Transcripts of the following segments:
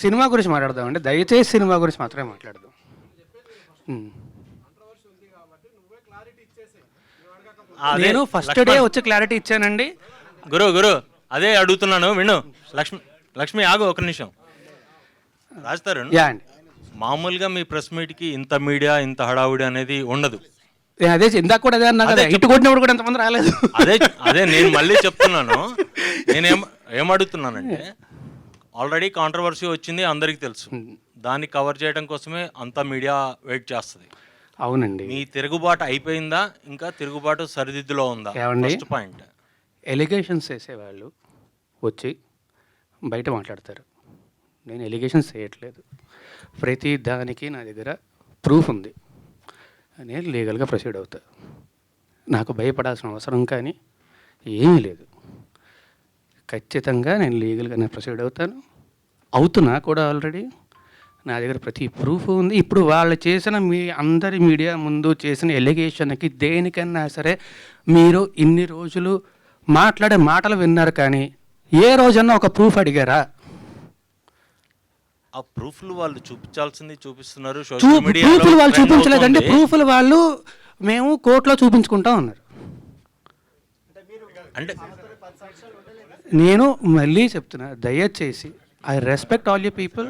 Cinema గురించి మాట్లాడదామండి, దయచేసి సినిమా గురించి మాత్రమే మాట్లాడదాం. నేను ఫస్ట్ డే వచ్చి క్లారిటీ ఇచ్చానండి. గురు అదే అడుగుతున్నాను విను. లక్ష్మి ఆగు ఒక నిమిషం. రాస్తారు మామూలుగా మీ ప్రెస్ మీట్కి ఇంత మీడియా ఇంత హడావుడి అనేది ఉండదు. అదే ఇందాక కూడా అదే అన్నా కదా, ఇటు కొట్టినప్పుడు కూడా ఎంతమంది రాలేదు. అదే నేను మళ్ళీ చెప్తున్నాను. ఏమడుగుతున్నానంటే ఆల్రెడీ కాంట్రవర్సీ వచ్చింది, అందరికీ తెలుసు. దాన్ని కవర్ చేయడం కోసమే అంతా మీడియా వెయిట్ చేస్తుంది. అవునండి. మీ తిరుగుబాటు అయిపోయిందా, ఇంకా తిరుగుబాటు సరిదిద్దులో ఉందా? First point. ఎలిగేషన్స్ వేసేవాళ్ళు వచ్చి బయట మాట్లాడతారు. నేను ఎలిగేషన్స్ చేయట్లేదు, ప్రతి దానికి నా దగ్గర ప్రూఫ్ ఉంది. నేను లీగల్గా ప్రొసీడ్ అవుతా. నాకు భయపడాల్సిన అవసరం కానీ ఏమీ లేదు. ఖచ్చితంగా నేను లీగల్గానే ప్రొసీడ్ అవుతున్నా కూడా. ఆల్రెడీ నా దగ్గర ప్రతి ప్రూఫ్ ఉంది. ఇప్పుడు వాళ్ళు చేసిన అందరి మీడియా ముందు చేసిన ఎలిగేషన్కి దేనికన్నా సరే మీరు ఇన్ని రోజులు మాట్లాడే మాటలు విన్నారు, కానీ ఏ రోజన్నా ఒక ప్రూఫ్ అడిగారా? ఆ ప్రూఫ్లు వాళ్ళు చూపించాల్సింది చూపిస్తున్నారు. ప్రూఫ్లు వాళ్ళు చూపించలేదండి. ప్రూఫ్లు వాళ్ళు మేము కోర్టులో చూపించుకుంటా ఉన్నారు. అంటే నేను మళ్ళీ చెప్తున్నా, దయచేసి I respect all you people,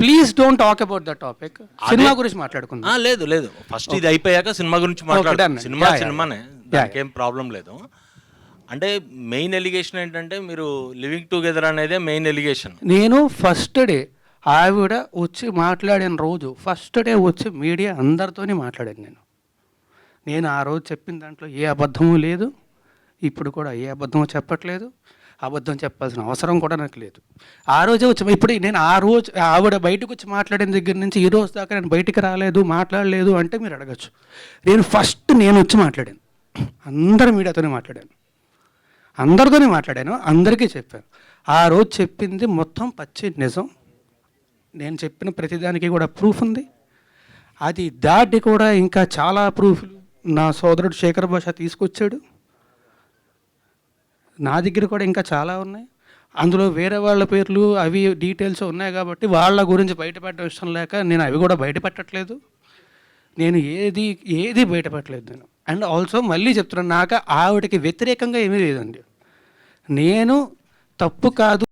please don't talk about the topic. Cinema గురించి మాట్లాడుకుందాం. లేదు ఫస్ట్ ఇది అయిపోయాక సినిమా గురించి మాట్లాడాను. సినిమానే, దానికేం ప్రాబ్లం లేదు. అంటే మెయిన్ ఎలిగేషన్ ఏంటంటే మీరు లివింగ్ టుగెదర్ అనేదే మెయిన్ ఎలిగేషన్. నేను ఫస్ట్ డే ఆవిడ వచ్చి మాట్లాడిన రోజు, ఫస్ట్ డే వచ్చి మీడియా అందరితోనే మాట్లాడాను. నేను ఆ రోజు చెప్పిన దాంట్లో ఏ అబద్ధము లేదు, ఇప్పుడు కూడా ఏ అబద్ధము చెప్పట్లేదు. అబద్ధం చెప్పాల్సిన అవసరం కూడా నాకు లేదు. ఆ రోజే వచ్చి, ఇప్పుడు నేను ఆ రోజు ఆవిడ బయటకు వచ్చి మాట్లాడిన దగ్గర నుంచి ఈ రోజు దాకా నేను బయటికి రాలేదు, మాట్లాడలేదు అంటే మీరు అడగచ్చు. నేను వచ్చి మాట్లాడాను, అందరి మీడియాతోనే మాట్లాడాను, అందరితోనే మాట్లాడాను, అందరికీ చెప్పాను. ఆ రోజు చెప్పింది మొత్తం పచ్చి నిజం. నేను చెప్పిన ప్రతిదానికి కూడా ప్రూఫ్ ఉంది. అది దాటి కూడా ఇంకా చాలా ప్రూఫ్లు నా సోదరుడు శేఖర్ భాష తీసుకొచ్చాడు. నా దగ్గర కూడా ఇంకా చాలా ఉన్నాయి. అందులో వేరే వాళ్ళ పేర్లు అవి డీటెయిల్స్ ఉన్నాయి కాబట్టి వాళ్ళ గురించి బయటపెట్టడం ఇష్టం లేక నేను అవి కూడా బయటపెట్టట్లేదు. నేను ఏది బయటపెట్టలేదు నేను. అండ్ ఆల్సో మళ్ళీ చెప్తున్నాను, నాకు ఆవిడకి వ్యతిరేకంగా ఏమీ లేదండి. నేను తప్పు కాదు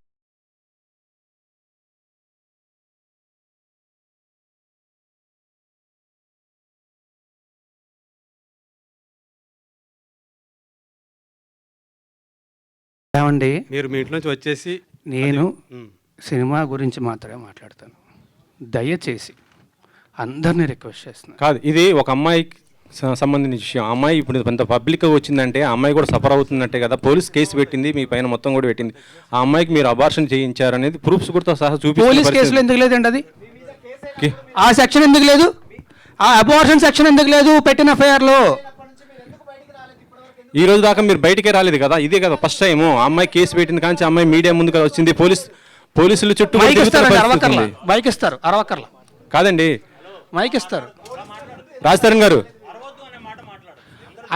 ఏమండి, మీరు మీ ఇంటి నుంచి వచ్చేసి నేను సినిమా గురించి మాత్రమే మాట్లాడతాను. దయచేసి అందరినీ రిక్వెస్ట్ చేస్తున్నాను. కాదు, ఇది ఒక అమ్మాయికి సంబంధించిన విషయం. అమ్మాయి ఇప్పుడు కొంత పబ్లిక్ వచ్చిందంటే ఆ అమ్మాయి కూడా సఫర్ అవుతున్నట్టే కదా. పోలీస్ కేసు పెట్టింది, మీ పైన మొత్తం కూడా పెట్టింది. ఆ అమ్మాయికి మీరు అబార్షన్ చేయించారు అనేది ప్రూఫ్స్ కూడా సహా చూపి. పోలీస్ కేసులో ఎందుకు లేదండి? అది ఆ సెక్షన్ ఎందుకు లేదు? ఆ అబార్షన్ సెక్షన్ ఎందుకు లేదు పెట్టిన ఎఫ్ఐఆర్లో? ఈ రోజు దాకా మీరు బయటికే రాలేదు కదా. ఇదే కదా ఫస్ట్ టైం అమ్మాయి కేసు పెట్టింది కానీ అమ్మాయి మీడియా ముందుకు వచ్చింది. పోలీసులు చుట్టూ బైక్ ఇస్తారు, అరవకర్ల కాదండి, మైక్ ఇస్తారు. రాజతరణ్ గారు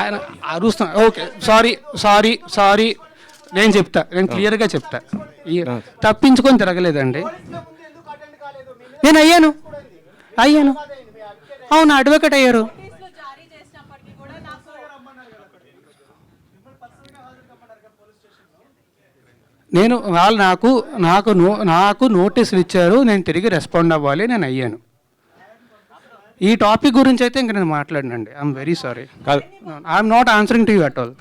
ఆయన అరుస్తున్నారు. ఓకే, సారీ నేను చెప్తా, నేను క్లియర్గా చెప్తా. తప్పించుకొని తిరగలేదండి. నేను అయ్యాను, అవును, అడ్వకేట్ అయ్యారు. వాళ్ళు నాకు నోటీసులు ఇచ్చారు, నేను తిరిగి రెస్పాండ్ అవ్వాలి, నేను అయ్యాను. ఈ టాపిక్ గురించి అయితే ఇంక నేను మాట్లాడినండి. I'm very sorry. కాదు, I'm not answering to you at all.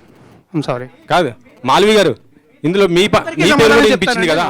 I'm sorry. కాదు మాల్వి గారు, ఇందులో మీ పేరు కూడా వినిపించింది కదా.